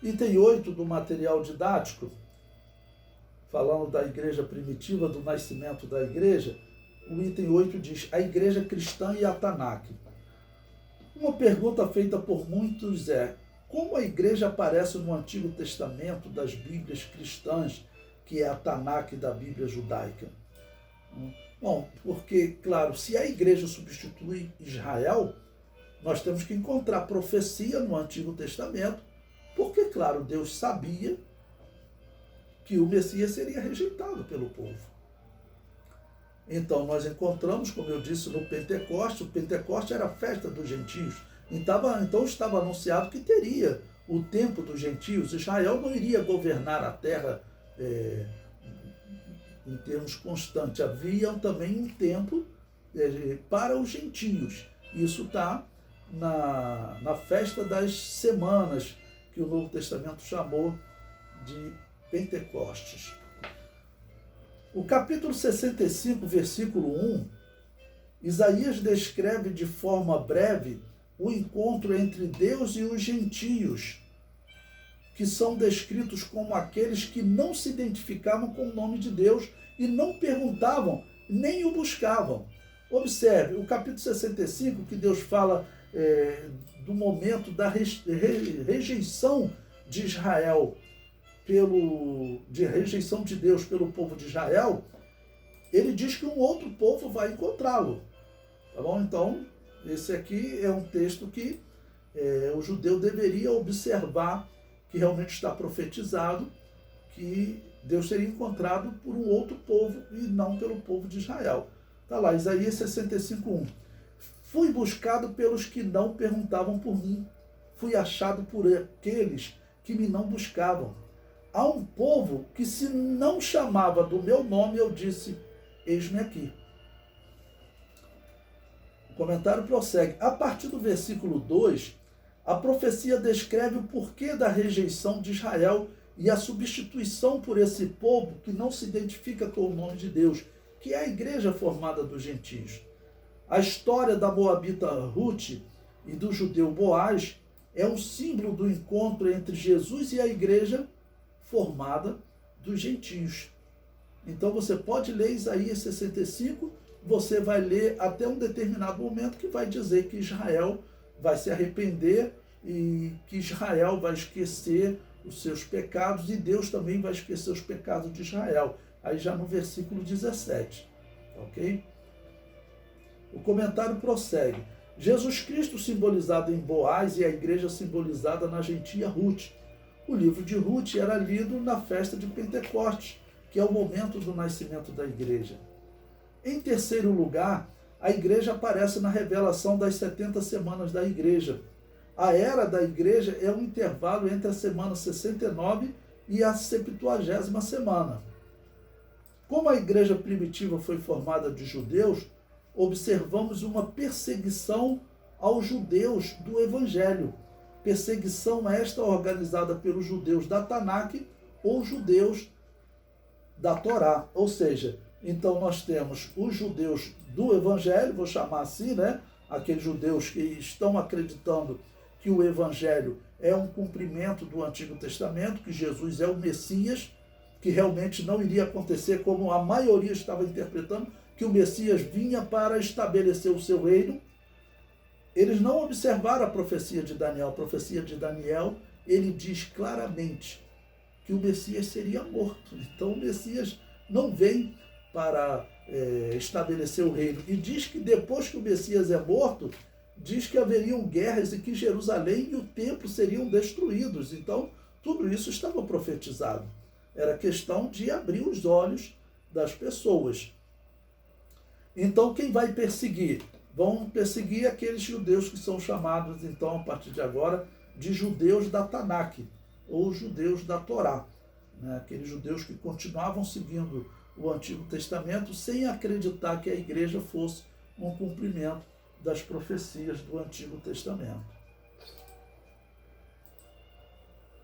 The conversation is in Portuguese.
Item 8 do material didático, falando da igreja primitiva, do nascimento da igreja, o item 8 diz: a igreja cristã e a Tanakh. Uma pergunta feita por muitos é: como a igreja aparece no Antigo Testamento das Bíblias cristãs, que é a Tanakh da Bíblia judaica? Bom, porque, claro, se a igreja substitui Israel, nós temos que encontrar profecia no Antigo Testamento, porque, claro, Deus sabia que o Messias seria rejeitado pelo povo. Então, nós encontramos, como eu disse, no Pentecoste. O Pentecoste era a festa dos gentios. Então, estava anunciado que teria o tempo dos gentios. Israel não iria governar a terra em termos constantes. Havia também um tempo para os gentios. Isso está na festa das semanas, que o Novo Testamento chamou de Pentecostes. O capítulo 65, versículo 1, Isaías descreve de forma breve o encontro entre Deus e os gentios, que são descritos como aqueles que não se identificavam com o nome de Deus e não perguntavam, nem o buscavam. Observe, o capítulo 65, que Deus fala do momento da rejeição de Israel, de rejeição de Deus pelo povo de Israel, ele diz que um outro povo vai encontrá-lo. Tá bom? Então, esse aqui é um texto que o judeu deveria observar, que realmente está profetizado, que Deus seria encontrado por um outro povo e não pelo povo de Israel. Está lá, Isaías 65:1. Fui buscado pelos que não perguntavam por mim. Fui achado por aqueles que me não buscavam. A um povo que se não chamava do meu nome, eu disse, eis-me aqui. O comentário prossegue. A partir do versículo 2, a profecia descreve o porquê da rejeição de Israel e a substituição por esse povo que não se identifica com o nome de Deus, que é a igreja formada dos gentios. A história da moabita Ruth e do judeu Boaz é um símbolo do encontro entre Jesus e a igreja formada dos gentios. Então você pode ler Isaías 65, você vai ler até um determinado momento que vai dizer que Israel vai se arrepender e que Israel vai esquecer os seus pecados e Deus também vai esquecer os pecados de Israel. Aí já no versículo 17, ok? O comentário prossegue. Jesus Cristo simbolizado em Boaz e a igreja simbolizada na gentia Ruth. O livro de Ruth era lido na festa de Pentecostes, que é o momento do nascimento da igreja. Em terceiro lugar, a igreja aparece na revelação das 70 semanas da igreja. A era da igreja é um intervalo entre a semana 69 e a 70ª semana. Como a igreja primitiva foi formada de judeus, observamos uma perseguição aos judeus do Evangelho. Perseguição esta organizada pelos judeus da Tanakh ou judeus da Torá. Ou seja, então nós temos os judeus do Evangelho, vou chamar assim, né? Aqueles judeus que estão acreditando que o Evangelho é um cumprimento do Antigo Testamento, que Jesus é o Messias, que realmente não iria acontecer como a maioria estava interpretando, que o Messias vinha para estabelecer o seu reino. Eles não observaram a profecia de Daniel. A profecia de Daniel, ele diz claramente que o Messias seria morto. Então o Messias não vem para estabelecer o reino. E diz que depois que o Messias é morto, diz que haveriam guerras e que Jerusalém e o templo seriam destruídos. Então tudo isso estava profetizado. Era questão de abrir os olhos das pessoas. Então, quem vai perseguir? Vão perseguir aqueles judeus que são chamados, então, a partir de agora, de judeus da Tanakh, ou judeus da Torá. Né? Aqueles judeus que continuavam seguindo o Antigo Testamento sem acreditar que a igreja fosse um cumprimento das profecias do Antigo Testamento.